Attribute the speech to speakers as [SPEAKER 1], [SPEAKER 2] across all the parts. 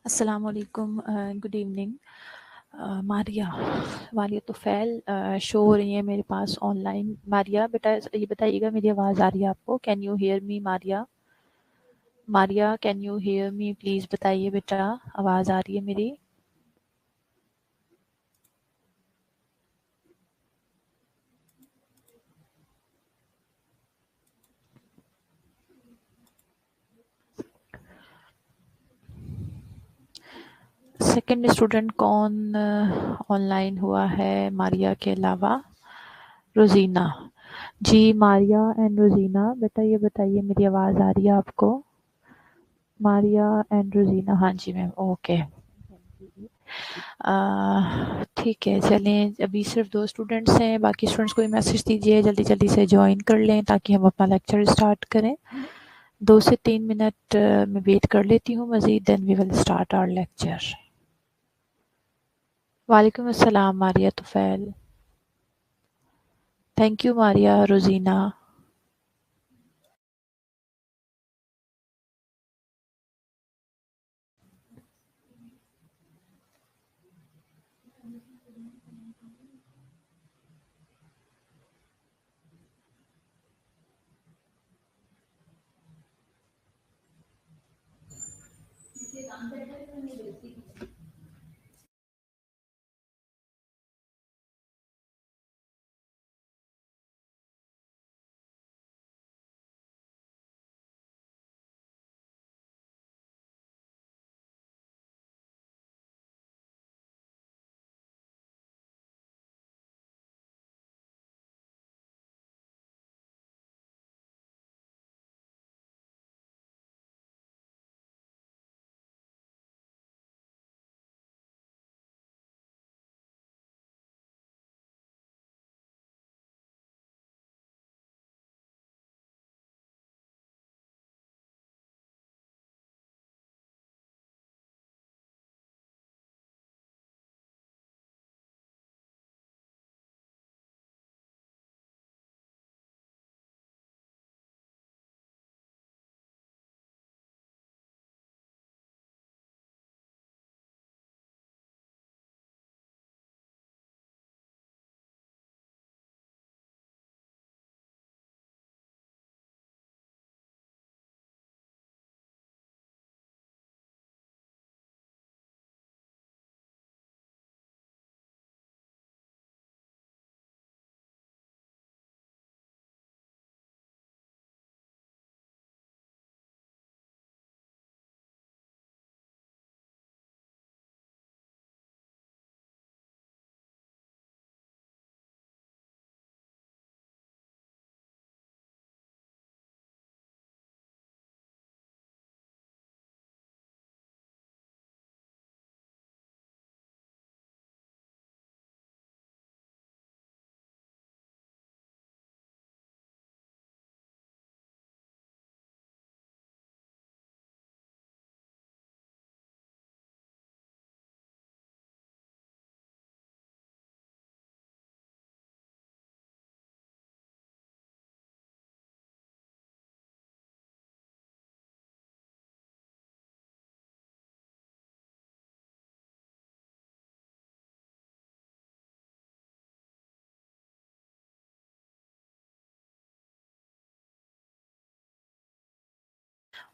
[SPEAKER 1] السلام علیکم، good evening. ماریا طفیل شو ہو رہی ہیں میرے پاس آن لائن. ماریا بیٹا یہ بتائیے گا میری آواز آ رہی ہے آپ کو؟ Can you hear me Maria can you hear me please بتائیے بیٹا، آواز آ رہی ہے میری؟ سیکنڈ اسٹوڈنٹ کون آن لائن ہوا ہے ماریا کے علاوہ؟ روزینہ. جی ماریا اینڈ روزینہ بیٹا یہ بتائیے میری آواز آ رہی ہے آپ کو؟ ماریا اینڈ روزینہ، ہاں جی میم، اوکے. ٹھیک ہے، چلیں ابھی صرف 2 اسٹوڈنٹس ہیں، باقی اسٹوڈنٹس کو میسج دیجیے جلدی جلدی سے جوائن کر لیں تاکہ ہم اپنا لیکچر اسٹارٹ کریں. 2 سے 3 منٹ میں ویٹ کر لیتی ہوں مزید، دین وی ول اسٹارٹ آور لیکچر. وعلیکم السلام Maria Tufail. Thank you Maria. Rozina.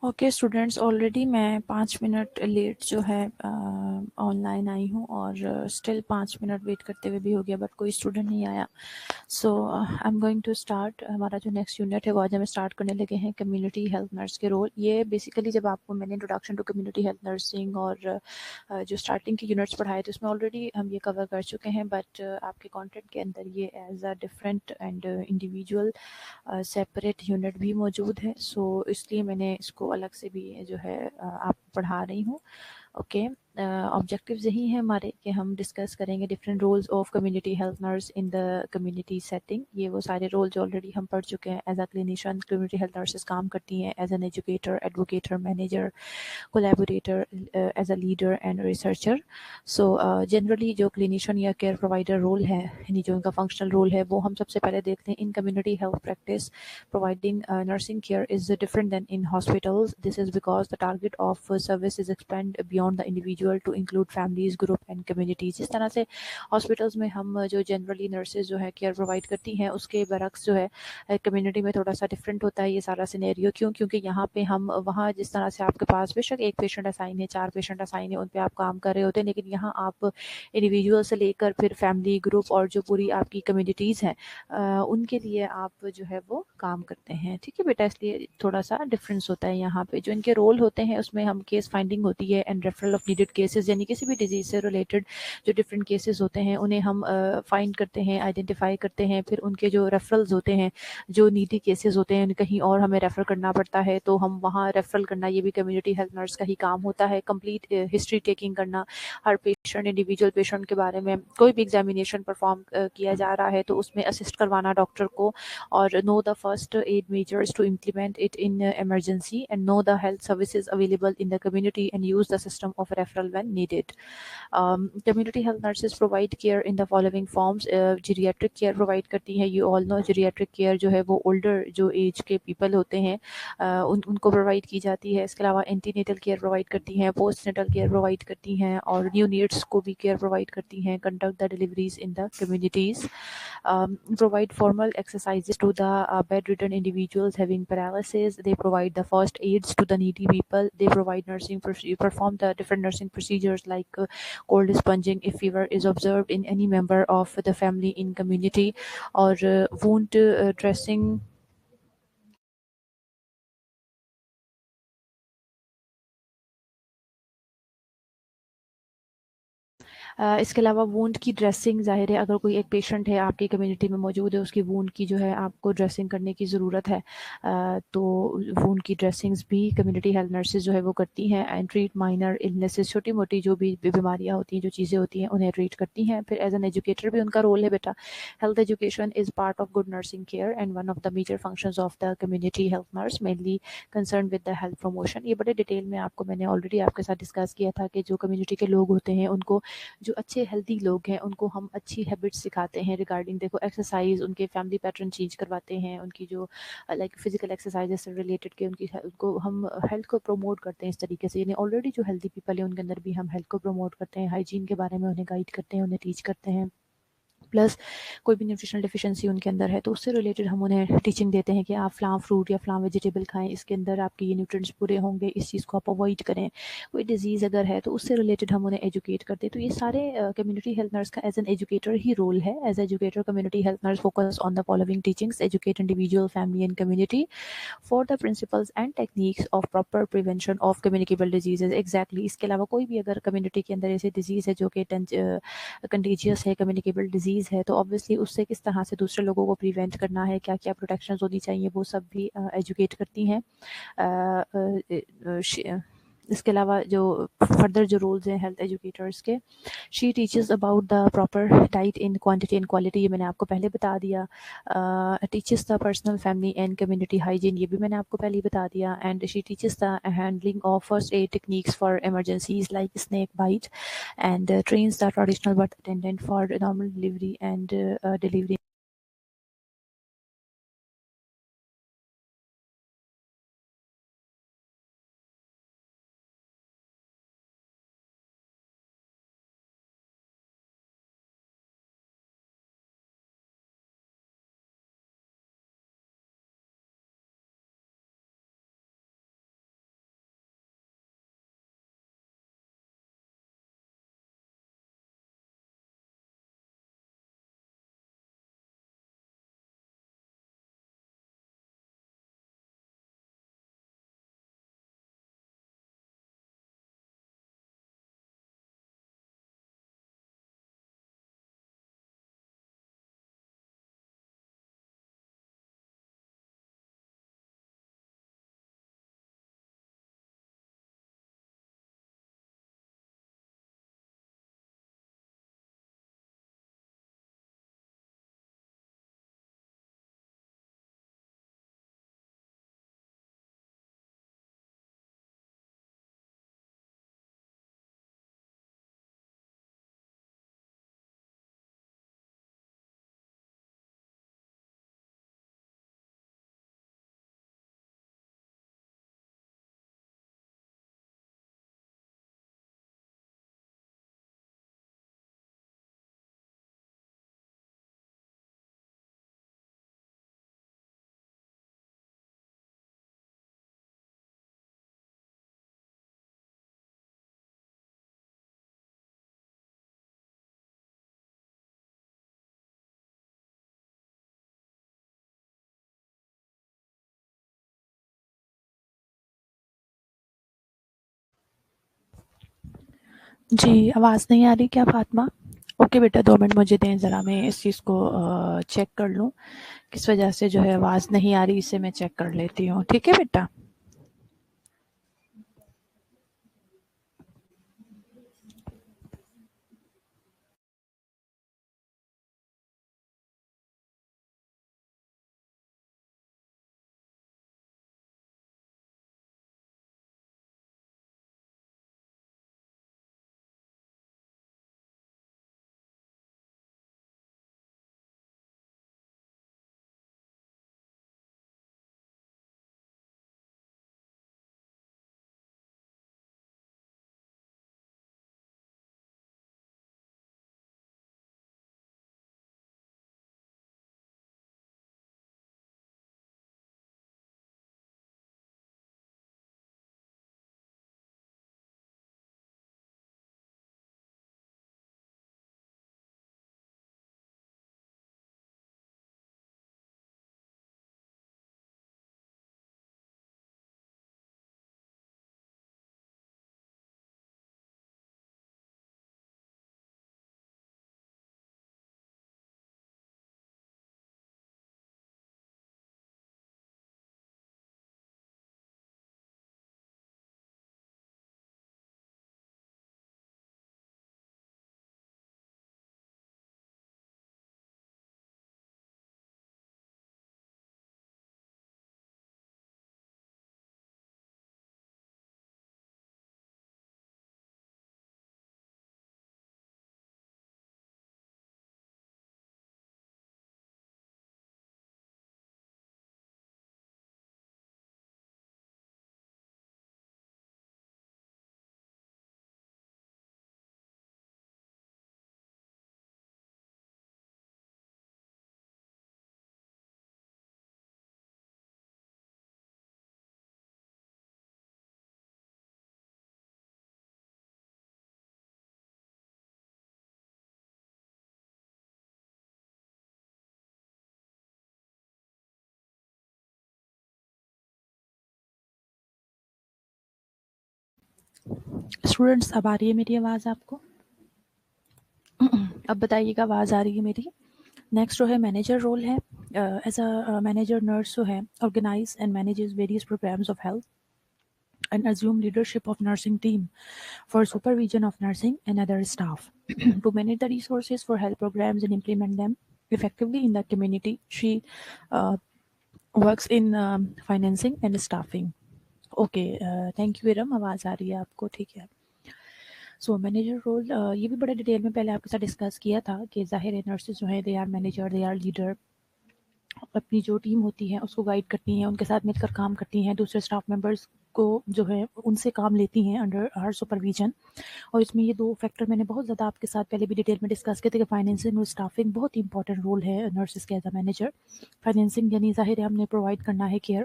[SPEAKER 1] Okay students, already میں 5 منٹ لیٹ جو ہے آن لائن آئی ہوں، اور اسٹل 5 منٹ ویٹ کرتے ہوئے بھی ہو گیا، بٹ کوئی اسٹوڈنٹ نہیں آیا. So I'm going to start. ہمارا جو نیکسٹ یونٹ ہے وہ آج ہم اسٹارٹ کرنے لگے ہیں کمیونٹی ہیلتھ نرس کے رول. یہ بیسیکلی جب آپ کو میں نے introduction to community health nursing اور جو اسٹارٹنگ کے یونٹس پڑھائے تھے اس میں آلریڈی ہم یہ کور کر چکے ہیں، بٹ آپ کے کانٹینٹ کے اندر یہ as a different and individual separate unit بھی موجود ہے. سو اس لیے میں نے اس کو الگ سے بھی جو ہے آپ پڑھا رہی ہوں. اوکے. ऑब्जेक्टिव्स यही हैं हमारे कि हम डिस्कस करेंगे different roles of community health nurse in the community setting. ये वो सारे रोल जो ऑलरेडी हम पढ़ चुके हैं। As a clinician community health nurses काम करती हैं as an educator, advocator, manager, collaborator, as a leader and a researcher. So generally जो clinician या care provider role है, यानी जो इनका functional role है, वो हम सबसे पहले देखते हैं in community health practice providing nursing care is different than in hospitals. This is because the target of service is expand beyond the individual to include families, group and communities. जिस तरह से hospitals में हम जो generally nurses जो है care provide करती हैं, उसके बरक्स जो है कम्युनिटी में थोड़ा सा डिफरेंट होता है ये सारा सिनेरियो। क्यों? क्योंकि यहाँ पे हम वहाँ जिस तरह से आपके पास बेशक एक पेशेंट असाइन है, 4 पेशेंट असाइन है, उन पे आप काम कर रहे होते हैं, लेकिन यहाँ आप इंडिविजुअल से लेकर फिर फैमिली, ग्रुप और जो पूरी आपकी कम्युनिटीज़ हैं उनके लिए आप जो है वो काम करते हैं। ठीक है बेटा, इसलिए थोड़ा सा डिफरेंस होता है यहाँ पे। जो इनके रोल होते हैं उसमें हम केस फाइंडिंग होती है and referral of needed cases, यानी किसी भी डिजीज से रिलेटेड जो डिफरेंट केसेस होते हैं उन्हें हम फाइंड करते हैं, आइडेंटिफाई करते हैं, फिर उनके जो रेफरल्स होते हैं, जो नीडी केसेस होते हैं, कहीं और हमें रेफर करना पड़ता है तो हम वहाँ रेफरल करना, ये भी कम्युनिटी हेल्थ नर्स का ही काम होता है। कंप्लीट हिस्ट्री टेकिंग करना, हर पेशेंट, इंडिविजुअल पेशेंट के बारे में कोई भी एग्जामिनेशन परफॉर्म किया जा रहा है तो उसमें असिस्ट करवाना डॉक्टर को, और know the first aid measures to implement it in emergency and know the health services available in the community and use the system of referral when needed. Community health nurses provide care in the following forms. Geriatric care provide करती हैं। You all know geriatric care जो है वो older जो age के people होते हैं उनको provide की जाती है। इसके अलावा antenatal care provide करती हैं, postnatal care provide करती हैं और new needs को भी care provide करती हैं। Conduct the deliveries in the communities. Provide formal exercises to the bedridden individuals having paralysis. They provide the first aids to the needy people. They provide perform the different nursing procedures like cold sponging if fever is observed in any member of the family in community, or wound dressing. इसके अलावा wound की dressing, ज़ाहिर है अगर कोई एक patient है आपकी कम्युनिटी में मौजूद है, उसकी वूंड की जो है आपको ड्रेसिंग करने की ज़रूरत है, तो वूंड की ड्रेसिंग्स भी कम्युनिटी हेल्थ नर्सेज जो है वो करती हैं। एंड ट्रीट माइनर इलनेसेस, छोटी मोटी जो भी बीमारियाँ होती हैं, जो चीज़ें होती हैं, उन्हें ट्रीट करती हैं। फिर एज एन एजुकेटर भी उनका रोल है बेटा। Health education is part of good nursing care and one of the major functions of the community health nurse, mainly concern with the health promotion. ये बड़े डिटेल में आपको मैंने ऑलरेडी आपके साथ डिस्कस किया था कि जो कम्युनिटी के लोग होते हैं उनको, जो अच्छे हेल्दी लोग हैं उनको हम अच्छी हैबिट्स सिखाते हैं रिगार्डिंग, देखो एक्सरसाइज, उनके फैमिली पैटर्न चेंज करवाते हैं, उनकी जो लाइक फिजिकल एक्सरसाइज से रिलेटेड के उनको हम हेल्थ को प्रमोट करते हैं इस तरीके से। यानी ऑलरेडी जो हेल्दी पीपल है उनके अंदर भी हम हेल्थ को प्रमोट करते हैं, हाइजीन के बारे में उन्हें गाइड करते हैं, उन्हें टीच करते हैं। प्लस कोई भी न्यूट्रिशनल डिफिशिएंसी उनके अंदर है तो उससे रिलेटेड हम उन्हें टीचिंग देते हैं कि आप फ्लावर फ्रूट या फ्लावर वेजिटेबल खाएं, इसके अंदर आपके ये न्यूट्रिएंट्स पूरे होंगे, इस चीज़ को आप अवॉइड करें। कोई डिजीज़ अगर है तो उससे रिलेटेड हम उन्हें एजुकेट करते हैं। तो ये सारे कम्युनिटी हेल्थ नर्स का एज एन एजुकेटर ही रोल है। As educator community health nurse focus on the following teachings: educate individual, family and community for the principles and techniques of proper prevention of communicable diseases. Exactly, इसके अलावा कोई भी अगर community के अंदर ऐसी डिजीज़ है जो कि कंटेजियस है, कम्युनिकेबल डिजीज़ है, तो ऑब्वियसली उससे किस तरह से दूसरे लोगों को प्रिवेंट करना है, क्या क्या प्रोटेक्शन होनी चाहिए, वो सब भी एजुकेट करती हैं। इसके अलावा जो फर्दर जो रोल्स हैं हेल्थ एजुकेटर्स के, she teaches about the proper diet in quantity and quality, ये मैंने आपको पहले बता दिया। Teaches the personal, family and community hygiene, ये भी मैंने आपको पहले ही बता दिया। And she teaches the handling of first aid techniques for emergencies like snake bite, and trains the traditional birth attendant for normal delivery and delivery جی آواز نہیں آ رہی کیا فاطمہ؟ اوکے بیٹا 2 منٹ مجھے دیں، ذرا میں اس چیز کو چیک کر لوں کس وجہ سے جو ہے آواز نہیں آ رہی، اسے میں چیک کر لیتی ہوں، ٹھیک ہے بیٹا؟ اسٹوڈینٹس اب آ رہی ہے میری آواز آپ کو؟ اب بتائیے گا آواز آ رہی ہے میری؟ نیکسٹ جو ہے مینیجر رول ہے. ایز اے مینیجر نرس جو ہے organize and manages various programs of health and assume leadership of nursing team for supervision of nursing and other staff to manage the resources for health programs and implement them effectively in the community. She uh, works in financing and staffing. Okay, thank you Iram, آواز آ رہی ہے آپ کو؟ ٹھیک ہے. So manager role یہ بھی بڑے ڈیٹیل میں پہلے آپ کے ساتھ ڈسکس کیا تھا کہ ظاہر ہے نرسز جو ہیں they are manager, they are leader, اپنی جو ٹیم ہوتی ہے اس کو گائیڈ کرتی ہیں، ان کے ساتھ مل کر کام کرتی ہیں، دوسرے اسٹاف ممبرس کو جو ہے ان سے کام لیتی ہیں انڈر ہر سپرویژن. اور اس میں یہ دو فیکٹر میں نے بہت زیادہ آپ کے ساتھ پہلے بھی ڈیٹیل میں ڈسکس کیے تھے کہ فائنینسنگ اور اسٹافنگ بہت امپورٹنٹ رول ہے نرسز کے ایز اے مینیجر. فائنینسنگ یعنی ظاہر ہے ہم نے پرووائڈ کرنا ہے کیئر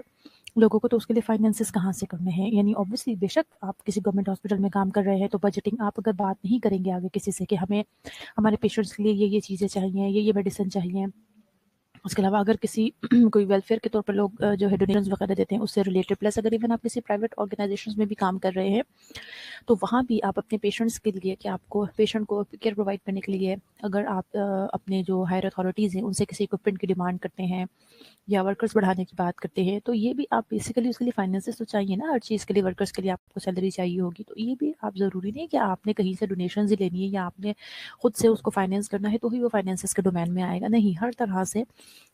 [SPEAKER 1] لوگوں کو، تو اس کے لیے فائنینسز کہاں سے کرنے ہیں، یعنی اوبویسلی بے شک آپ کسی گورنمنٹ ہاسپٹل میں کام کر رہے ہیں تو بجٹنگ آپ اگر بات نہیں کریں گے آگے کسی سے کہ ہمیں ہمارے پیشنٹس کے لیے یہ چیزیں چاہیے، یہ میڈیسن چاہیے. اس کے علاوہ اگر کسی کوئی ویلفیئر کے طور پر لوگ جو ہے ڈونیشنز وغیرہ دیتے ہیں اس سے ریلیٹڈ، پلس اگر ایون آپ کسی پرائیویٹ آرگنائزیشنز میں بھی کام کر رہے ہیں تو وہاں بھی آپ اپنے پیشنٹس کے لیے کہ آپ کو پیشنٹ کو کیئر پرووائڈ کرنے کے لیے اگر آپ اپنے جو ہائر اتھارٹیز ہیں ان سے کسی اکوپمنٹ کی ڈیمانڈ کرتے ہیں یا ورکرز بڑھانے کی بات کرتے ہیں تو یہ بھی آپ بیسیکلی اس کے لیے فائنینسز تو چاہیے نا، ہر چیز کے لیے ورکرز کے لیے آپ کو سیلری چاہیے ہوگی، تو یہ بھی آپ ضروری نہیں کہ آپ نے کہیں سے ڈونیشنز ہی لینی ہے یا آپ نے خود سے اس کو فائنینس کرنا ہے تو ہی وہ فائنینسز کے ڈومین میں آئے گا. نہیں، ہر طرح سے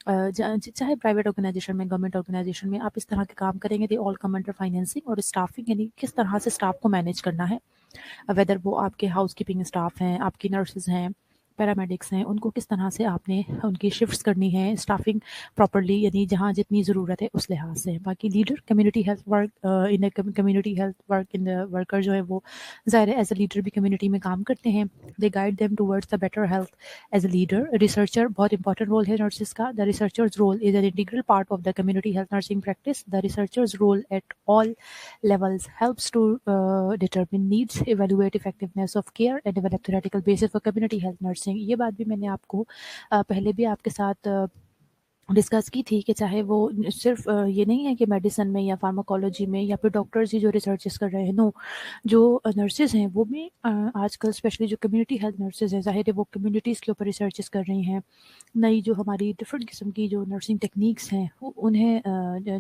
[SPEAKER 1] چاہے پرائیویٹ آرگنائزیشن میں، گورنمنٹ آرگنائزیشن میں آپ اس طرح کے کام کریں گے، دے آل کم انڈر فائنینسنگ اور اسٹافنگ، یعنی کس طرح سے اسٹاف کو مینیج کرنا ہے، ویدر وہ آپ کے ہاؤس کیپنگ اسٹاف ہیں، آپ کی نرسز ہیں، پیرامیڈکس ہیں، ان کو کس طرح سے آپ نے ان کی شفٹس کرنی ہے، اسٹافنگ پراپرلی یعنی جہاں جتنی ضرورت ہے اس لحاظ سے. باقی leader community health work in community health work in worker جو ہے وہ ظاہر ہے ایز اے لیڈر بھی کمیونٹی میں کام کرتے ہیں. They guide them towards the better health as a leader. Researcher بہت امپورٹنٹ رول ہے نرسز کا. The researchers role is an integral part of the community health nursing practice. The researchers role at all levels helps to determine needs, evaluate effectiveness of care and develop theoretical basis for community health nursing. یہ بات بھی میں نے آپ کو پہلے بھی آپ کے ساتھ डिस्कस की थी कि चाहे वो सिर्फ ये नहीं है कि मेडिसिन में या फार्माकोलॉजी में या फिर डॉक्टर्स ही जो रिसर्चेस कर रहे हैं, नो, जो नर्सेज हैं वो भी आजकल स्पेशली जो कम्युनिटी हेल्थ नर्सेज हैं, ज़ाहिर है वो कम्युनिटीज़ के ऊपर रिसर्चेस कर रही हैं। नई जो हमारी डिफरेंट किस्म की जो नर्सिंग टेक्निक्स हैं उन्हें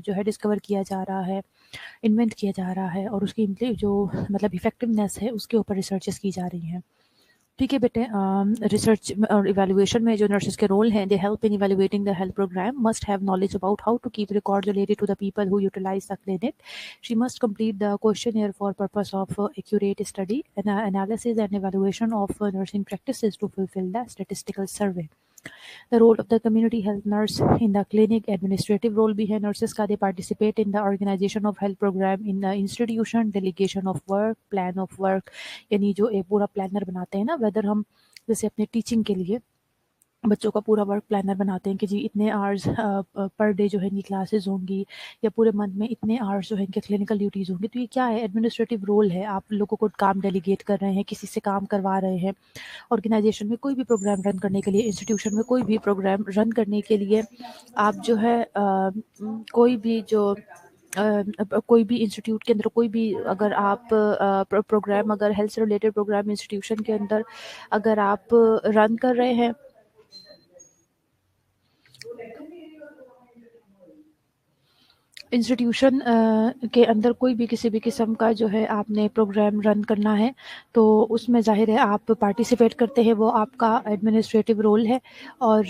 [SPEAKER 1] जो है डिस्कवर किया जा रहा है, इन्वेंट किया जा रहा है, और उसकी जो मतलब इफेक्टिवनेस है उसके ऊपर रिसर्चेस की जा रही हैं। ठीक है बेटे, रिसर्च और इवैल्यूएशन में जो नर्सेज के रोल हैं, they help in evaluating the health program, must have knowledge about how to keep record related to the people who utilize the clinic. She must complete the questionnaire for purpose of accurate study and analysis and evaluation of nursing practices to fulfill the statistical survey. The role of the community health nurse in the clinic, administrative role भी है nurses का, they participate in the organization of health program in the institution, delegation of work, plan of work, यानी जो एक पूरा planner बनाते हैं ना, वेदर हम जैसे अपने टीचिंग के लिए बच्चों का पूरा वर्क प्लानर बनाते हैं कि जी इतने आवर्स पर डे जो है इनकी क्लासेस होंगी, या पूरे मंथ में इतने आवर्स जो है इनके क्लिनिकल ड्यूटीज़ होंगी। तो ये क्या है, एडमिनिस्ट्रेटिव रोल है, आप लोगों को काम डेलीगेट कर रहे हैं, किसी से काम करवा रहे हैं। ऑर्गेनाइजेशन में कोई भी प्रोग्राम रन करने के लिए, इंस्टीट्यूशन में कोई भी प्रोग्राम रन करने के लिए, आप जो है कोई भी जो कोई भी इंस्टीट्यूट के अंदर कोई भी अगर आप प्रोग्राम, अगर हेल्थ से रिलेटेड प्रोग्राम इंस्टीट्यूशन के अंदर अगर आप रन कर रहे हैं, इंस्टीट्यूशन के अंदर कोई भी किसी भी किस्म का जो है आपने प्रोग्राम रन करना है, तो उसमें ज़ाहिर है आप पार्टिसिपेट करते हैं, वो आपका एडमिनिस्ट्रेटिव रोल है। और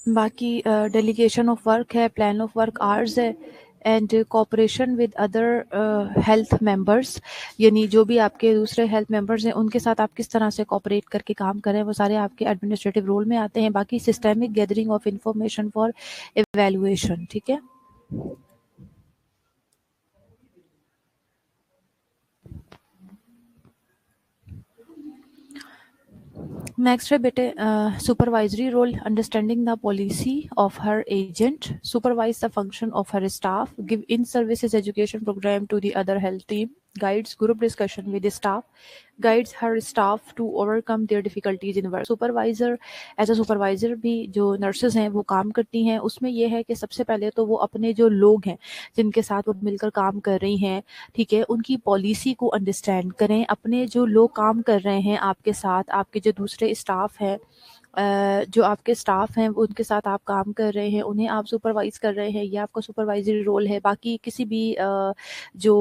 [SPEAKER 1] बाकी डेलीगेशन ऑफ वर्क है, प्लान ऑफ वर्क आवर्स है, and cooperation with other health members, यानी जो भी आपके दूसरे हेल्थ मेंबर्स हैं उनके साथ आप किस तरह से कोऑपरेट करके काम करें, वो सारे आपके एडमिनिस्ट्रेटिव रोल में आते हैं। बाकी systemic gathering of information for evaluation, ठीक है। नेक्स्ट है बेटे supervisory role, understanding the policy of her agent, supervise the function of her staff, give in services education program to the other health team, guides group discussion with the staff, guides her staff to overcome their difficulties in work. Supervisor, as a supervisor भी जो nurses हैं वो काम करती हैं, उसमें ये है कि सबसे पहले तो वो अपने जो लोग हैं जिनके साथ वो मिलकर काम कर रही हैं, ठीक है, उनकी पॉलिसी को अंडरस्टैंड करें। अपने जो लोग काम कर रहे हैं आपके साथ, आपके जो दूसरे स्टाफ हैं, जो आपके स्टाफ हैं उनके साथ आप काम कर रहे हैं, उन्हें आप सुपरवाइज कर रहे हैं, ये आपका सुपरवाइजरी रोल है। बाकी किसी भी जो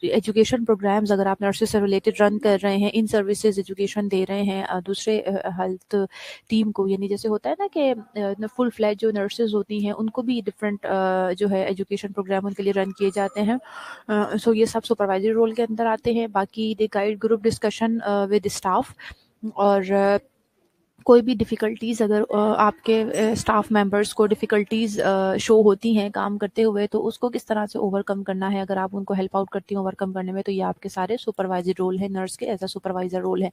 [SPEAKER 1] एजुकेशन प्रोग्राम्स अगर आप नर्सेज से रिलेटेड रन कर रहे हैं, इन सर्विसेज एजुकेशन दे रहे हैं दूसरे हेल्थ टीम को, यानी जैसे होता है ना कि फुल फ्लैज जो नर्सेज होती हैं उनको भी डिफरेंट जो है एजुकेशन प्रोग्राम उनके लिए रन किए जाते हैं। सो ये सब सुपरवाइजरी रोल के अंदर आते हैं। बाकी they guide group discussion with staff, और कोई भी डिफ़िकल्टीज़ अगर आपके स्टाफ मेंबर्स को डिफ़िकल्टीज़ शो होती हैं काम करते हुए, तो उसको किस तरह से ओवरकम करना है, अगर आप उनको हेल्प आउट करती हैं ओवरकम करने में, तो ये आपके सारे सुपरवाइजरी रोल है, नर्स के एज अ सुपरवाइजर रोल है।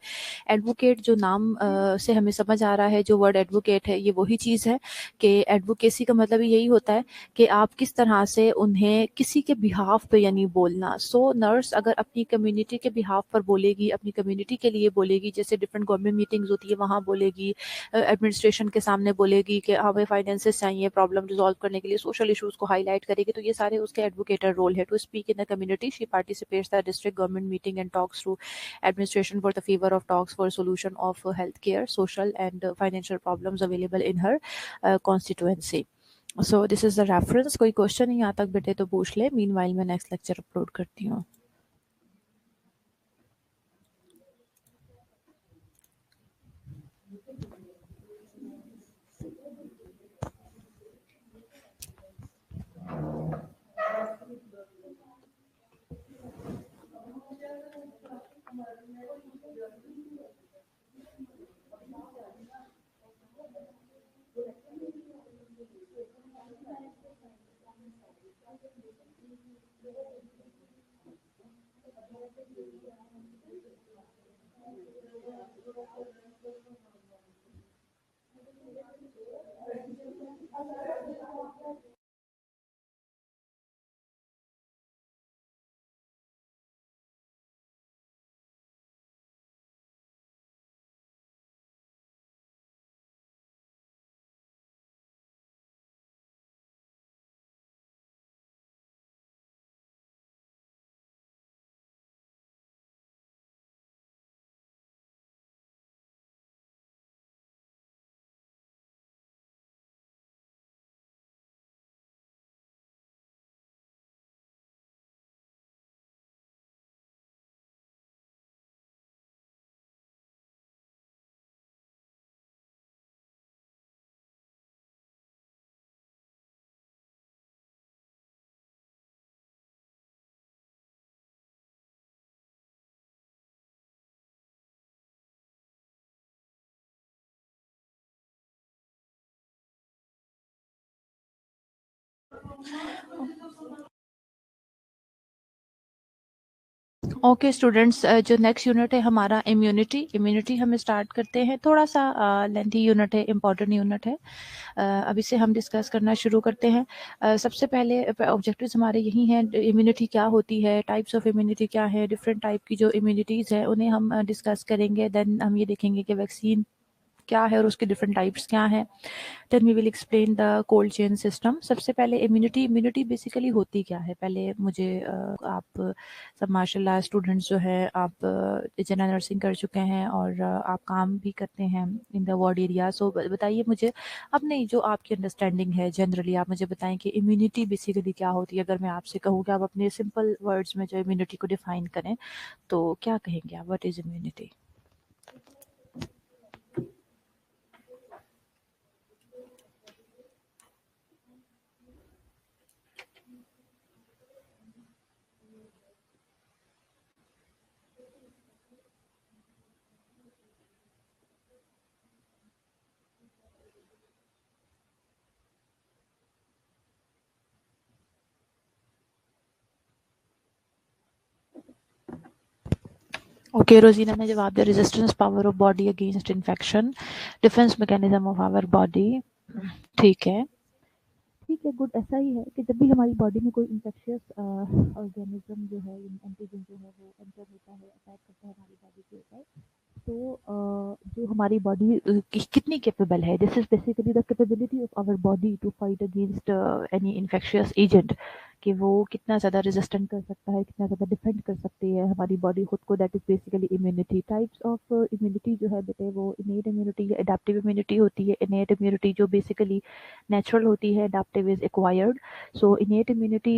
[SPEAKER 1] एडवोकेट जो नाम से हमें समझ आ रहा है, जो वर्ड एडवोकेट है, ये वही चीज़ है कि एडवोकेसी का मतलब यही होता है कि आप किस तरह से उन्हें किसी के बिहाफ पे यानी बोलना। सो नर्स अगर अपनी कम्युनिटी के बिहाफ पर बोलेगी, अपनी कम्युनिटी के लिए बोलेगी, जैसे डिफरेंट गवर्नमेंट मीटिंग्स होती है वहाँ बोलेगी, एडमिनिस्ट्रेशन के सामने बोलेगी कि हमें फाइनेंसेस चाहिए प्रॉब्लम रिजॉल्व करने के लिए, सोशल इश्यूज को हाईलाइट करेगी, तो ये सारे उसके एडवोकेटर रोल है। To speak in the community, she participates the district government meeting and talks to administration for the favour of talks for solution of health care social and financial problems available in her constituency. So this is the reference. कोई question यहाँ तक बेटे तो पूछ ले, meanwhile मैं next lecture upload करती हूँ। ओके स्टूडेंट्स, जो नेक्स्ट यूनिट है हमारा इम्यूनिटी हम स्टार्ट करते हैं। थोड़ा सा लेंथी यूनिट है, इम्पॉर्टेंट यूनिट है। अभी से हम डिस्कस करना शुरू करते हैं। सबसे पहले ऑब्जेक्टिव्स हमारे यही हैं, इम्यूनिटी क्या होती है, टाइप्स ऑफ इम्यूनिटी क्या है, डिफरेंट टाइप की जो इम्यूनिटीज़ है उन्हें हम डिस्कस करेंगे। देन हम ये देखेंगे कि वैक्सीन क्या है और उसके डिफरेंट टाइप्स क्या हैं। Then we will explain the cold chain system. सबसे पहले इम्यूनिटी बेसिकली होती क्या है, पहले मुझे आप सब माशाल्लाह स्टूडेंट्स जो है आप जनरल नर्सिंग कर चुके हैं और आप काम भी करते हैं इन द वार्ड एरिया। सो बताइए मुझे अपने जो आपकी अंडरस्टैंडिंग है जनरली, आप मुझे बताएं कि इम्यूनिटी बेसिकली क्या होती है। अगर मैं आपसे कहूँ कि आप अपने सिंपल वर्ड्स में जो इम्यूनिटी को डिफाइन करें तो क्या कहेंगे आप, व्हाट इज इम्यूनिटी? ओके, रोजीना ने जवाब दिया resistance power of body against infection, defence mechanism of our body. ठीक है, ठीक है, गुड। ऐसा ही है कि जब भी हमारी बॉडी में कोई इन्फेक्शियस ऑर्गेनिज्म जो है, एंटीजन जो है वो एंटर होता है, अटैक करता है हमारी बॉडी के ऊपर, तो जो हमारी बॉडी कितनी कैपेबल है, this is basically the capability of our body to fight against any infectious agent, कि वो कितना ज़्यादा रेजिस्टेंट कर सकता है, कितना ज़्यादा डिफेंड कर सकती है हमारी बॉडी खुद को। That is basically immunity. Types of immunity जो है बेटे वो इनेट इम्यूनिटी या एडेप्टिव इम्यूनिटी होती है। इनेट इम्यूनिटी जो बेसिकली नेचुरल होती है, adaptive is acquired. So innate immunity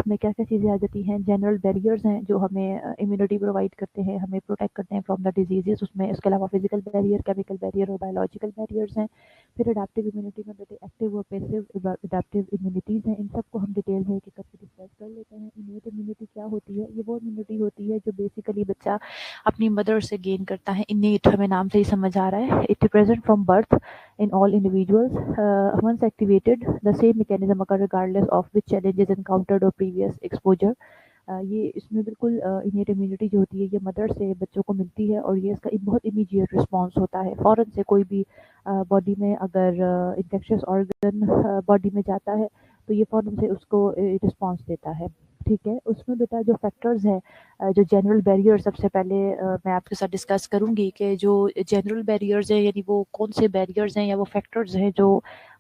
[SPEAKER 1] में क्या क्या चीज़ें आ जाती हैं, जनरल बैरियर्स हैं जो हमें इम्यूनिटी प्रोवाइड करते हैं, हमें प्रोटेक्ट करते हैं फ्रॉम द डिजीजेस। उसमें इसके अलावा फिजिकल बैरियर, केमिकल बैरियर और बायोलॉजिकल बैरियर्स हैं। फिर अडेप्टिव इम्यूनिटी में बेटे एक्टिव और पैसिव अडेप्टिव इम्यूनिटीज़ हैं। इन सबको हम डिटेल में एक एक करके डिस्कस कर लेते हैं। इनेट इम्यूनिटी क्या होती है? ये वो इम्यूनिटी होती है जो बेसिकली बच्चा अपनी मदर से गेन करता है। इनेट हमें नाम से ही समझ आ रहा है, it present from birth in all individuals. Once activated, the same mechanism occur regardless of which challenges encountered or previous exposure. ये इसमें बिल्कुल इनेट इम्यूनिटी जो होती है ये मदर से बच्चों को मिलती है और ये इसका एक बहुत इमीडिएट रिस्पांस होता है। फ़ौरन से कोई भी बॉडी में अगर इन्फेक्शियस ऑर्गन बॉडी में जाता है तो ये फ़ौरन से उसको रिस्पांस देता है। ठीक है, उसमें बेटा जो फैक्टर्स हैं, जो जनरल बैरियर, सबसे पहले मैं आपके साथ डिस्कस करूंगी कि जो जनरल बैरियर्स हैं यानी वो कौन से बैरियर्स हैं या वो फैक्टर्स हैं जो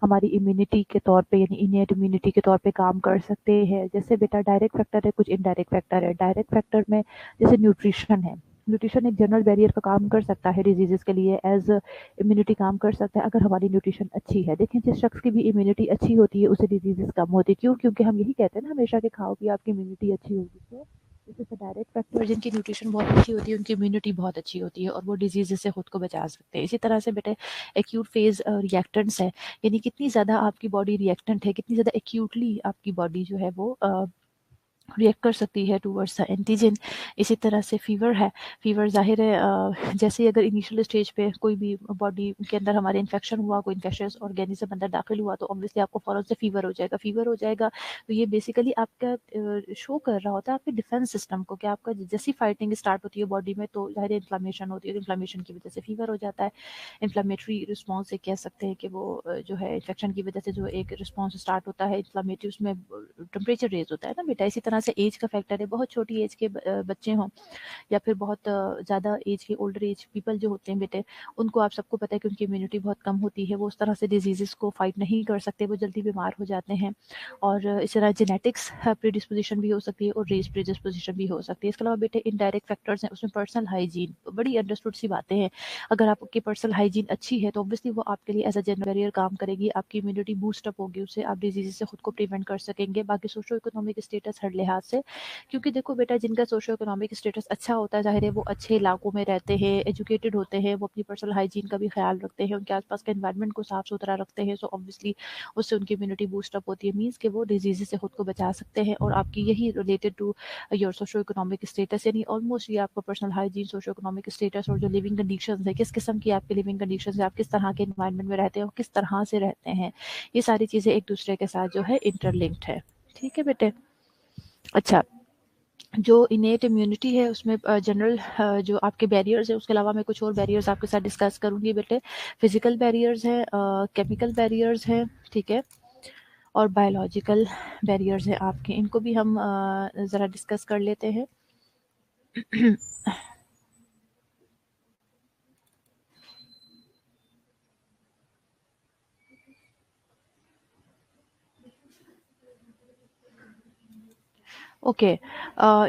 [SPEAKER 1] हमारी इम्यूनिटी के तौर पे यानी इनेट इम्यूनिटी के तौर पे काम कर सकते हैं। जैसे बेटा डायरेक्ट फैक्टर है, कुछ इनडायरेक्ट फैक्टर है। डायरेक्ट फैक्टर में जैसे न्यूट्रिशन है, न्यूट्रिशन एक जनरल बैरियर का काम कर सकता है डिजीजेस के लिए, एज इम्यूनिटी काम कर सकता है अगर हमारी न्यूट्रिशन अच्छी है। देखें जिस शख्स की भी इम्यूनिटी अच्छी होती है उसे डिजीजेस कम होती है। क्यों? क्योंकि हम यही कहते हैं ना हमेशा कि खाओ कि आपकी इम्यूनिटी अच्छी होगी। तो this is the direct factor, जिनकी न्यूट्रिशन बहुत अच्छी होती है उनकी इम्यूनिटी बहुत अच्छी होती है और वो डिजीज से खुद को बचा सकते हैं। इसी तरह से बेटे एक्यूट फेज रिएक्टेंट्स है, यानी कितनी ज़्यादा आपकी बॉडी रिएक्टेंट है, कितनी ज़्यादा एक्यूटली आपकी बॉडी जो है वो रिएक्ट कर सकती है टूवर्ड्स द एंटीजन। इसी तरह से फीवर है, फीवर ज़ाहिर है जैसे ही अगर इनिशियल स्टेज पे कोई भी बॉडी के अंदर हमारे इन्फेक्शन हुआ, कोई इन्फेक्शियस ऑर्गेनिज्म अंदर दाखिल हुआ तो ऑब्वियसली आपको फ़ौरन से फीवर हो जाएगा। फीवर हो जाएगा तो ये बेसिकली आपका शो कर रहा होता है आपके डिफेंस सिस्टम को कि आपका जैसी फाइटिंग स्टार्ट होती है बॉडी में तो ज़ाहिर इन्फ्लामेशन होती है, तो इन्फ्लामेशन की वजह से फीवर हो जाता है। इन्फ्लामेटरी रिस्पॉन्स से कह सकते हैं कि वो जो है इन्फेक्शन की वजह से जो एक रिस्पॉन्स स्टार्ट होता है इन्फ्लामेटरी, उसमें टेम्परेचर रेज होता है ना बेटा। इसी तरह से एज का फैक्टर है, बहुत छोटी एज के बच्चे हों या फिर बहुत ज़्यादा एज के ओल्डर एज पीपल जो होते हैं बेटे, उनको आप सबको पता है कि उनकी इम्यूनिटी बहुत कम होती है, वो उस तरह से डिजीज़ को फाइट नहीं कर सकते, वो जल्दी बीमार हो जाते हैं। और इस तरह जेनेटिक्स प्रीडिस्पोजिशन भी हो सकती है और रेस प्रीडिस्पोजिशन भी हो सकती है। इसके अलावा बेटे इनडायरेक्ट फैक्टर्स हैं, उसमें पर्सनल हाइजीन, बड़ी अंडरस्टूड सी बातें हैं। अगर आपकी पर्सनल हाइजीन अच्छी है तो ऑब्वियसली वो आपके लिए एज अ जनरल बैरियर काम करेगी, आपकी इम्यूनिटी बूस्ट अप होगी, उससे आप डिजीज से खुद को प्रिवेंट कर सकेंगे। बाकी सोशो इकोनॉमिक स्टेटस हर लिहाज से, क्योंकि देखो बेटा जिनका सोशो इकोनॉमिक स्टेटस अच्छा होता है, ज़ाहिर है वो अच्छे इलाकों में रहते हैं, एजुकेटेड होते हैं, वो अपनी पर्सनल हाइजीन का भी ख्याल रखते हैं, उनके आसपास के एनवायरनमेंट को साफ सुथरा रखते हैं, सो ऑब्वियसली उससे उनकी इम्यूनिटी बूस्टअप होती है, मीन्स कि वो डिजीज़ से खुद को बचा सकते हैं। और आपकी यही related to your socio economic status, यानी ऑलमोस्ट ये आपका personal hygiene, socio economic status और जो लिविंग कंडीशंस है, किस किस्म की आपकी लिविंग कंडीशंस है, आप किस तरह के एनवायरनमेंट में रहते हैं और किस तरह से रहते हैं, ये सारी चीज़ें एक दूसरे के साथ जो है इंटरलिंक्ड है। ठीक है बेटे। अच्छा, जो इनेट इम्यूनिटी है उसमें जनरल जो आपके बैरियर्स है, उसके अलावा मैं कुछ और बैरियर्स आपके साथ डिस्कस करूंगी बेटे। फिजिकल बैरियर्स हैं, केमिकल बैरियर्स हैं, ठीक है, और बायोलॉजिकल बैरियर्स हैं आपके, इनको भी हम ज़रा डिस्कस कर लेते हैं। ओके,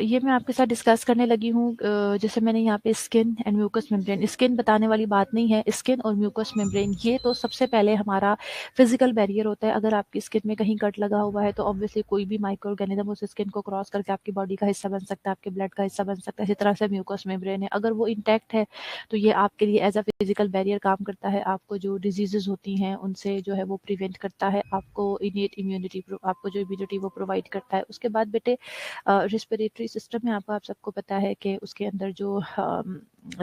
[SPEAKER 1] ये मैं आपके साथ डिस्कस करने लगी हूँ। जैसे मैंने यहाँ पे skin and mucous membrane, skin बताने वाली बात नहीं है, स्किन और म्यूकस मेम्ब्रेन ये तो सबसे पहले हमारा फिजिकल बैरियर होता है। अगर आपकी स्किन में कहीं कट लगा हुआ है तो ऑब्वियसली कोई भी माइक्रो ऑर्गेनिज्म उस स्किन को क्रॉस करके आपकी बॉडी का हिस्सा बन सकता है, आपके ब्लड का हिस्सा बन सकता है। इसी तरह से म्यूकस मेम्ब्रेन है, अगर वो इंटैक्ट है तो ये आपके लिए एज अ फिजिकल बैरियर काम करता है, आपको जो डिजीजेज होती हैं उनसे जो है वो प्रिवेंट करता है, आपको इनेट इम्यूनिटी, आपको जो इम्यूनिटी वो प्रोवाइड करता है। उसके बाद बेटे रेस्पिरेटरी सिस्टम में आप सबको पता है कि उसके अंदर जो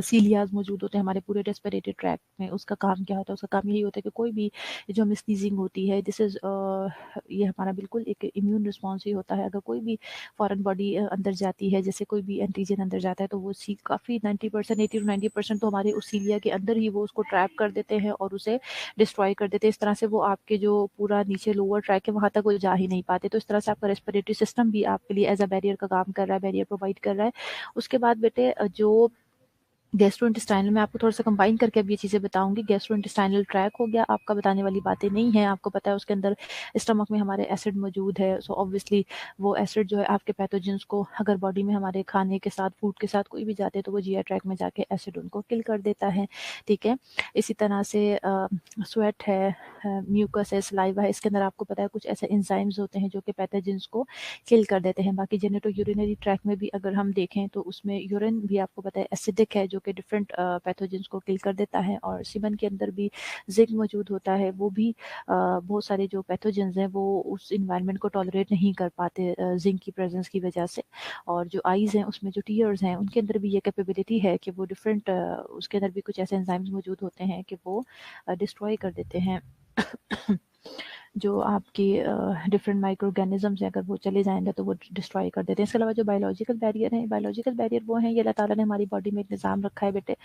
[SPEAKER 1] सीलियाज मौजूद होते हैं हमारे पूरे रेस्पिरेटरी ट्रैक में, उसका काम क्या होता है? उसका काम यही होता है कि कोई भी जो हमें स्नीजिंग होती है, दिस इज ये हमारा बिल्कुल एक इम्यून रिस्पॉन्स ही होता है। अगर कोई भी फॉरेन बॉडी अंदर जाती है, जैसे कोई भी एंटीजन अंदर जाता है, तो वो काफ़ी 90%, 80 to 90% तो हमारे उस सीलिया के अंदर ही वो उसको ट्रैप कर देते हैं और उसे डिस्ट्रॉय कर देते हैं। इस तरह से वो आपके जो पूरा नीचे लोअर ट्रैक है वहाँ तक वो जा ही नहीं पाते। तो इस तरह से आपका रेस्पिरेटरी सिस्टम भी आपके लिए एज अ बैरियर का काम कर रहा है, बैरियर प्रोवाइड कर रहा है। उसके बाद बेटे जो गैस्ट्रोइंटेस्टाइनल, मैं आपको थोड़ा-सा कंबाइन करके अब ये चीज़ें बताऊँगी। गैस्ट्रोइंटेस्टाइनल ट्रैक हो गया, आपका बताने वाली बातें नहीं हैं, आपको पता है उसके अंदर स्टमक में हमारे एसिड मौजूद है, सो ऑब्वियसली वो एसिड जो है आपके पैथोजेंस को, अगर बॉडी में हमारे खाने के साथ, फूड के साथ कोई भी जाते हैं तो वो जीआई ट्रैक में जाके एसिड उनको किल कर देता है, ठीक है। इसी तरह से स्वेट है, म्यूकस है, सलाइवा है, इसके अंदर आपको पता है कुछ ऐसे एंजाइम्स होते हैं जो कि पैथोजेंस को किल कर देते हैं। बाकी जेनेटो यूरिनरी ट्रैक में भी अगर हम देखें तो उसमें यूरिन भी आपको पता है एसिडिक है, जो कि डिफरेंट पैथोजेंस को किल कर देता है। और सीमन के अंदर भी जिंक मौजूद होता है, वो भी बहुत सारे जो पैथोजेंस हैं वो उस इन्वायरमेंट को टॉलरेट नहीं कर पाते जिंक की प्रेजेंस की वजह से। और जो आईज हैं उसमें जो टीयर्स हैं उनके अंदर भी ये कैपेबिलिटी है कि वो डिफरेंट, उसके अंदर भी कुछ ऐसे एंजाइम्स मौजूद होते हैं कि वो डिस्ट्रॉय कर देते हैं जो आपके डिफरेंट माइक्रो ऑर्गेनिजम्स हैं, अगर वो चले जाएंगे तो वो डिस्ट्रॉय कर देते हैं। इसके अलावा जो बायोलॉजिकल बैरियर हैं, बायोलॉजिकल बैरियर वो हैं, ये अल्लाह ताला ने हमारी बॉडी में एक निज़ाम रखा है बेटे,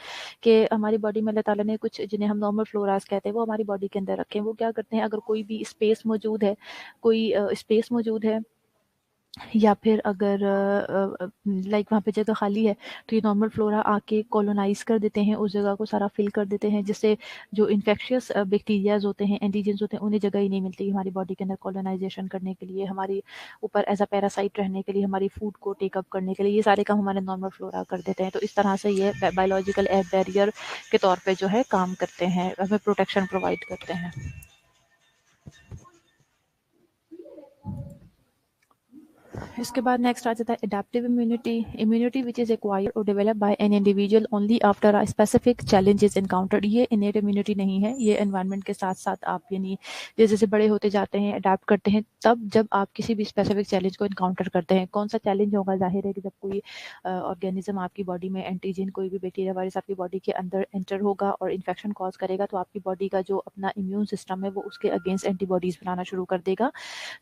[SPEAKER 1] कि हमारी बॉडी में अल्लाह ताला ने कुछ, जिन्हें हम नॉर्मल फ्लोरास कहते हैं, वो हमारी बॉडी के अंदर रखे हैं। वो क्या करते हैं, अगर कोई भी स्पेस मौजूद है, कोई स्पेस मौजूद है, या फिर अगर लाइक वहाँ पे जगह खाली है, तो ये नॉर्मल फ्लोरा आके कॉलोनाइज कर देते हैं, उस जगह को सारा फिल कर देते हैं, जिससे जो इन्फेक्शियस बैक्टीरियाज होते हैं, एंटीजेंस होते हैं, उन्हें जगह ही नहीं मिलती हमारी बॉडी के अंदर कॉलोनाइजेशन करने के लिए, हमारी ऊपर एज अ पैरासाइट रहने के लिए, हमारी फूड को टेकअप करने के लिए। ये सारे काम हमारे नॉर्मल फ्लोरा कर देते हैं। तो इस तरह से ये बायोलॉजिकल बैरियर के तौर पर जो है काम करते हैं, हमें प्रोटेक्शन प्रोवाइड करते हैं। इसके बाद नेक्स्ट आ जाता है adaptive immunity, immunity which is acquired और develop by an individual only after a specific challenge is encountered. ये इनेट इम्यूनिटी नहीं है, ये एनवायरनमेंट के साथ साथ आप यानी जैसे जैसे बड़े होते जाते हैं, अडेप्ट करते हैं, तब जब आप किसी भी स्पेसिफिक चैलेंज को इनकाउंटर करते हैं। कौन सा चैलेंज होगा? जाहिर है कि जब कोई ऑर्गेनिज्म आपकी बॉडी में, एंटीजन, कोई भी बैक्टीरिया वायरस आपकी बॉडी के अंदर एंटर होगा और इन्फेक्शन कॉज करेगा, तो आपकी बॉडी का जो अपना इम्यून सिस्टम है वो उसके अगेंस्ट एंटीबॉडीज बनाना शुरू कर देगा।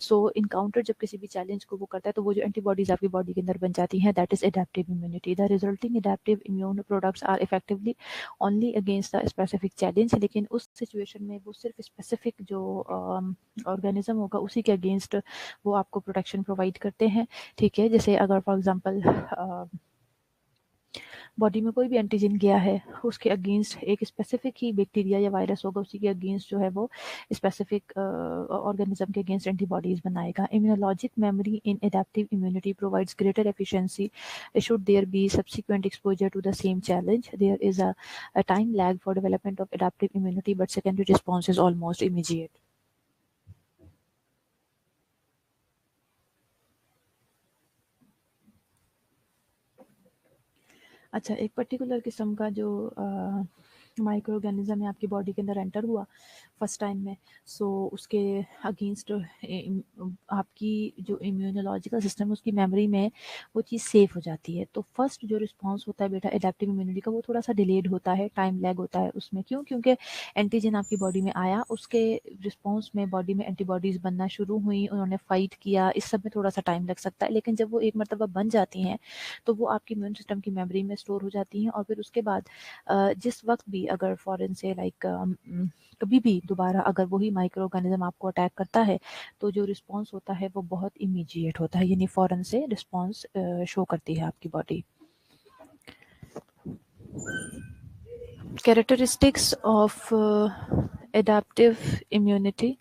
[SPEAKER 1] सो इनकाउंटर जब किसी भी चैलेंज को वो करता है तो वो जो एंटीबॉडीज आपकी बॉडी के अंदर बन जाती हैं, that is adaptive immunity. The resulting adaptive immune products are effectively only against the specific challenge. लेकिन उस सिचुएशन में वो सिर्फ स्पेसिफिक जो ऑर्गेनिज्म होगा उसी के अगेंस्ट वो आपको प्रोटेक्शन प्रोवाइड करते हैं, ठीक है। जैसे अगर फॉर एग्जांपल बॉडी में कोई भी एंटीजन गया है, उसके अगेंस्ट एक स्पेसिफिक ही बैक्टीरिया या वायरस होगा, उसी के अगेंस्ट जो है वो स्पेसिफिक ऑर्गेनिज्म के अगेंस्ट एंटीबॉडीज बनाएगा। Immunologic memory in adaptive immunity provides greater efficiency should there be subsequent exposure to the same challenge. There is a time lag for development of adaptive immunity, but secondary response is almost immediate. अच्छा, एक particular किस्म का जो micro organism है आपकी body के अंदर enter हुआ फर्स्ट टाइम में, सो उसके अगेंस्ट आपकी जो इम्यूनोलॉजिकल सिस्टम है उसकी मेमोरी में वो चीज़ सेफ हो जाती है। तो फर्स्ट जो रिस्पॉन्स होता है बेटा एडेप्टिव इम्यूनिटी का, वो थोड़ा सा डिलेड होता है, टाइम लैग होता है उसमें। क्यों? क्योंकि एंटीजन आपकी बॉडी में आया, उसके रिस्पॉन्स में बॉडी में एंटीबॉडीज़ बनना शुरू हुई, उन्होंने फाइट किया, इस सब में थोड़ा सा टाइम लग सकता है। लेकिन जब वो एक मरतबा बन जाती हैं तो वो आपकी इम्यून सिस्टम की मेमोरी में स्टोर हो जाती हैं, और फिर उसके बाद जिस वक्त भी अगर फॉरेन से कभी भी दोबारा अगर वही माइक्रो ऑर्गेनिज्म आपको अटैक करता है तो जो रिस्पॉन्स होता है वो बहुत इमीडिएट होता है, यानी फौरन से रिस्पॉन्स शो करती है आपकी body. Characteristics of adaptive immunity.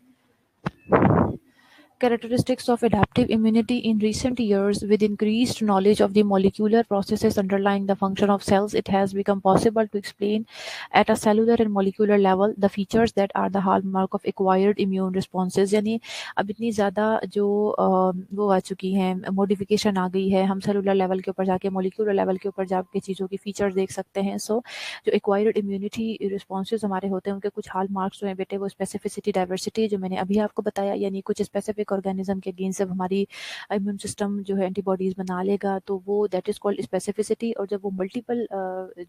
[SPEAKER 1] Characteristics of adaptive immunity in recent years, with increased knowledge of the molecular processes underlying the function of cells, it has become possible to explain at a cellular and molecular level the features that are the hallmark of acquired immune responses। यानी अब इतनी ज़्यादा जो वो आ चुकी हैं, modification आ गई है, हम सेलुलर लेवल के ऊपर जाके मॉलिक्यूलर लेवल के ऊपर जाके चीज़ों की फीचर्स देख सकते हैं। सो जो एक्वायर्ड इम्यूनिटी रिस्पॉन्सेज हमारे होते हैं उनके कुछ हाल मार्क्स जो हैं बेटे, वो स्पेसिफिसिटी, डाइवर्सिटी, जो मैंने अभी आपको बताया, यानी कुछ स्पेसिफिक ऑर्गेनिज्म के अगेंस्ट जब हमारी इम्यून सिस्टम जो है एंटीबॉडीज बना लेगा तो वो दैट इज कॉल्ड स्पेसिफिसिटी। और जब वो मल्टीपल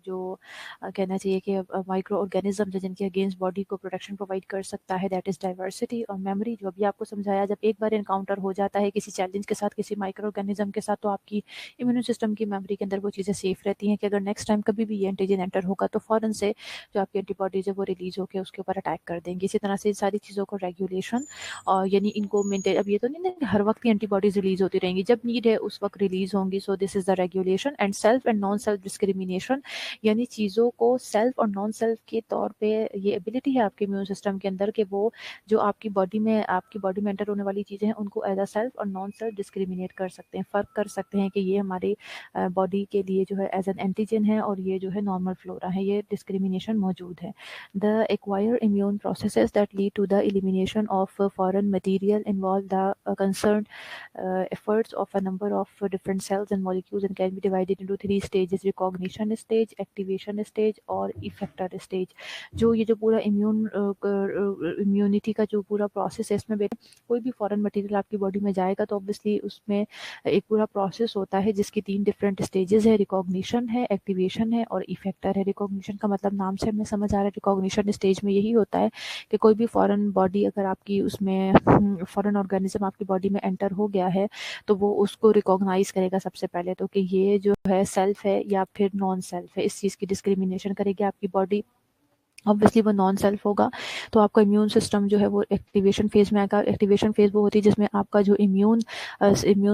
[SPEAKER 1] जो कहना चाहिए कि माइक्रो ऑर्गेनिज्म जो जिनके अगेंस्ट बॉडी को प्रोटेक्शन प्रोवाइड कर सकता है, दैट इज डाइवर्सिटी। और मेमोरी, जो अभी आपको समझाया, जब एक बार इनकाउंटर हो जाता है किसी चैलेंज के साथ, किसी माइक्रो ऑर्गेनिज्म के साथ, तो आपकी इम्यून सिस्टम की मेमोरी के अंदर वो चीज़ें सेफ रहती हैं कि अगर नेक्स्ट टाइम कभी भी ये एंटीजन एंटर होगा तो फौरन से जो आपकी एंटीबॉडीज है वो रिलीज होकर उसके ऊपर अटैक कर देंगे। इसी तरह से सारी चीज़ों को रेगुलेशन, और यानी इनको मेंटेन, अब ये तो नहीं कि हर वक्त की एंटीबॉडीज रिलीज होती रहेंगी, जब नीड है उस वक्त रिलीज होंगी। सो this is the regulation and self and non self discrimination, यानी चीज़ों को सेल्फ और नॉन सेल्फ के तौर पे ये एबिलिटी है आपके इम्यून सिस्टम के अंदर कि वो जो आपकी बॉडी में एंटर होने वाली चीज़ें हैं उनको एज अ सेल्फ और नॉन सेल्फ डिस्क्रिमिनेट कर सकते हैं, फ़र्क कर सकते हैं कि ये हमारी बॉडी के लिए जो है एज एन एंटीजन है और ये जो है नॉर्मल फ्लोरा है, ये डिस्क्रिमिनेशन मौजूद है। The acquire immune processes that lead to the elimination of foreign material involve the concern efforts of a number of different cells and molecules and can be divided into three stages: recognition stage, activation stage और effector stage। जो ये जो पूरा immunity का जो पूरा process है, इसमें बेटा कोई भी फॉरेन मटेरियल आपकी बॉडी में जाएगा तो ऑब्वियसली उसमें एक पूरा प्रोसेस होता है जिसकी 3 डिफरेंट स्टेजेस है: रिकॉग्निशन है, एक्टिवेशन है और इफेक्टर है। रिकॉग्निशन का मतलब नाम से हमें समझ आ रहा है, रिकॉग्निशन स्टेज में यही होता है कि कोई भी फॉरेन बॉडी अगर आपकी उसमें फॉरेन ऑर्गेनिज्म आपकी बॉडी में एंटर हो गया है तो वो उसको रिकॉग्नाइज करेगा सबसे पहले तो कि ये जो है सेल्फ है या फिर नॉन सेल्फ है, इस चीज़ की डिस्क्रिमिनेशन करेगी आपकी बॉडी। ऑब्वियसली वो नॉन सेल्फ होगा तो आपका इम्यून सिस्टम जो है वो एक्टिवेशन फेज में आएगा। एक्टिवेशन फेज वो होती है जिसमें आपका जो इम्यून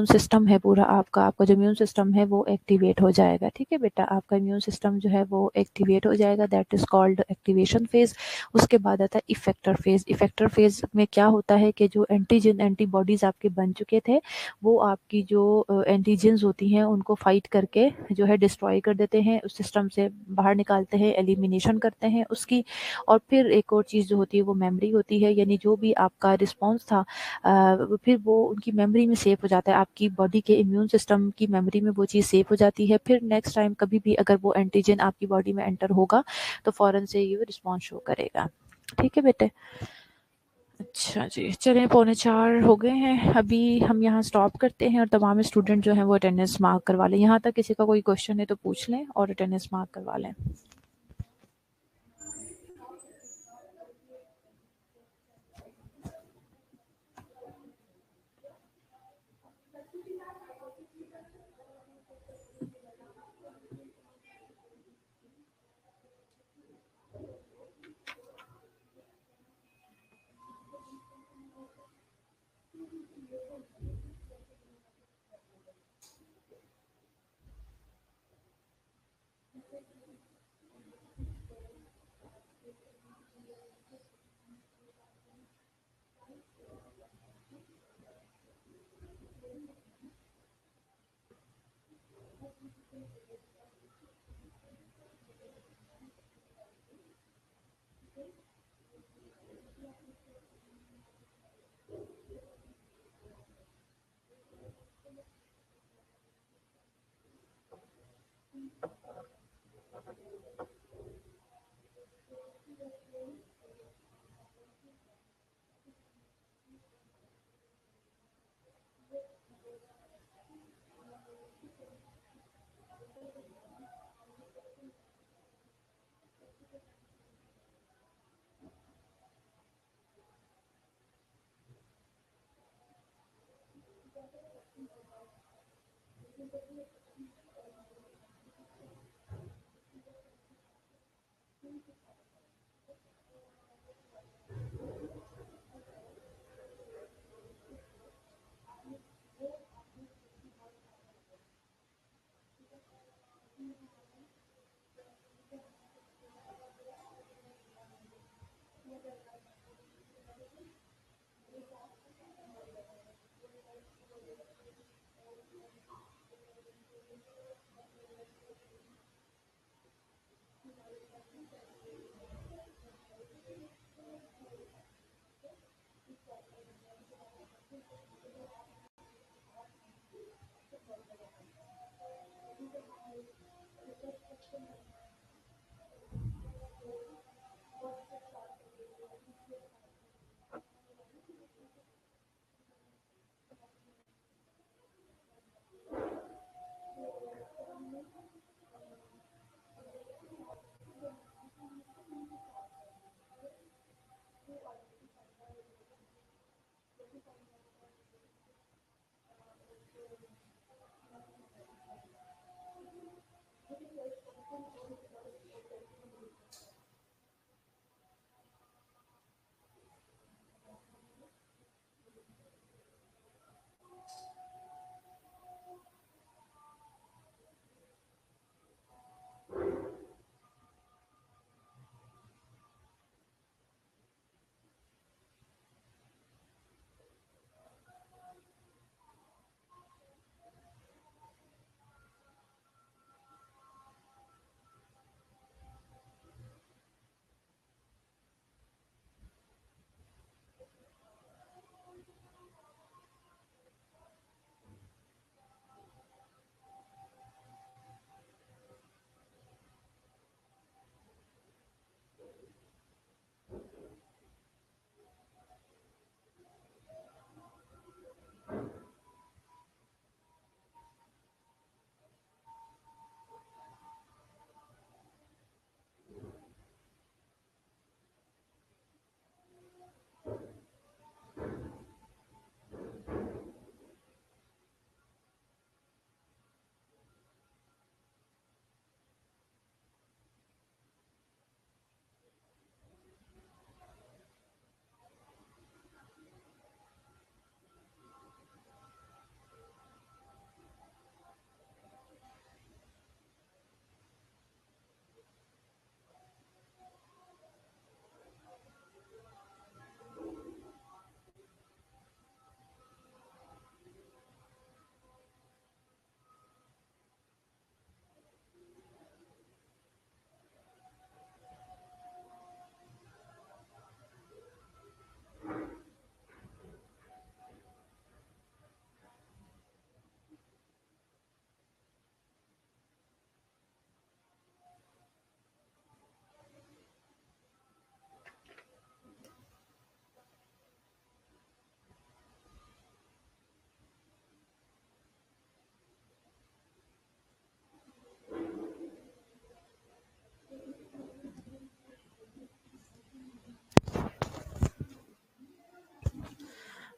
[SPEAKER 1] सिस्टम है पूरा, आपका जो इम्यून सिस्टम है वो एक्टिवेट हो जाएगा। ठीक है बेटा, आपका इम्यून सिस्टम जो है वो एक्टिवेट हो जाएगा, that is called activation phase. उसके बाद आता है इफेक्टर फेज। इफेक्टर फेज में क्या होता है कि जो एंटीबॉडीज आपके बन चुके थे वो आपकी जो एंटीजेंस होती हैं उनको फाइट करके जो है डिस्ट्रॉय कर देते हैं, उस सिस्टम से बाहर निकालते हैं, एलिमिनेशन करते हैं उसकी। और फिर एक और चीज़ जो होती है वो मेमोरी होती है, यानी जो भी आपका रिस्पॉन्स था फिर वो उनकी मेमोरी में सेव हो जाता है, आपकी बॉडी के इम्यून सिस्टम की मेमोरी में वो चीज़ सेव हो जाती है। फिर नेक्स्ट टाइम कभी भी अगर वो एंटीजन आपकी बॉडी में एंटर होगा तो फौरन से ये रिस्पॉन्स शो करेगा। ठीक है बेटे। अच्छा जी, चलें 3:45 हो गए हैं, अभी हम यहाँ स्टॉप करते हैं और तमाम स्टूडेंट जो हैं वो अटेंडेंस मार्क करवा लें। यहाँ तक किसी का कोई क्वेश्चन है तो पूछ लें और अटेंडेंस मार्क करवा लें।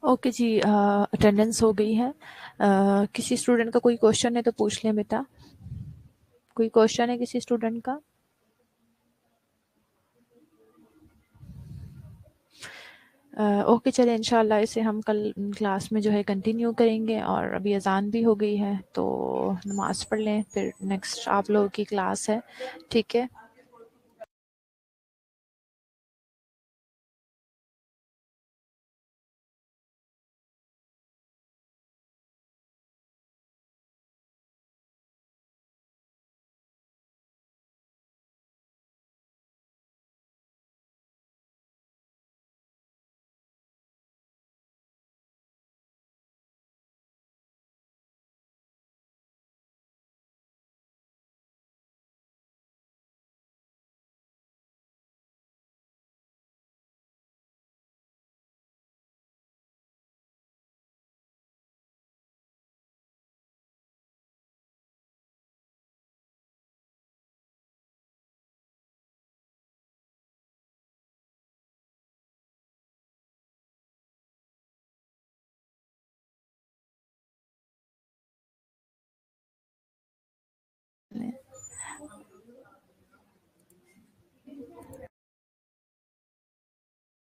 [SPEAKER 1] ओके जी, अटेंडेंस हो गई है। किसी स्टूडेंट का कोई क्वेश्चन है तो पूछ लें बेटा। कोई क्वेश्चन है किसी स्टूडेंट का? ओके चले, इंशाल्लाह इसे हम कल क्लास में जो है कंटिन्यू करेंगे। और अभी अजान भी हो गई है तो नमाज़ पढ़ लें, फिर नेक्स्ट आप लोगों की क्लास है, ठीक है।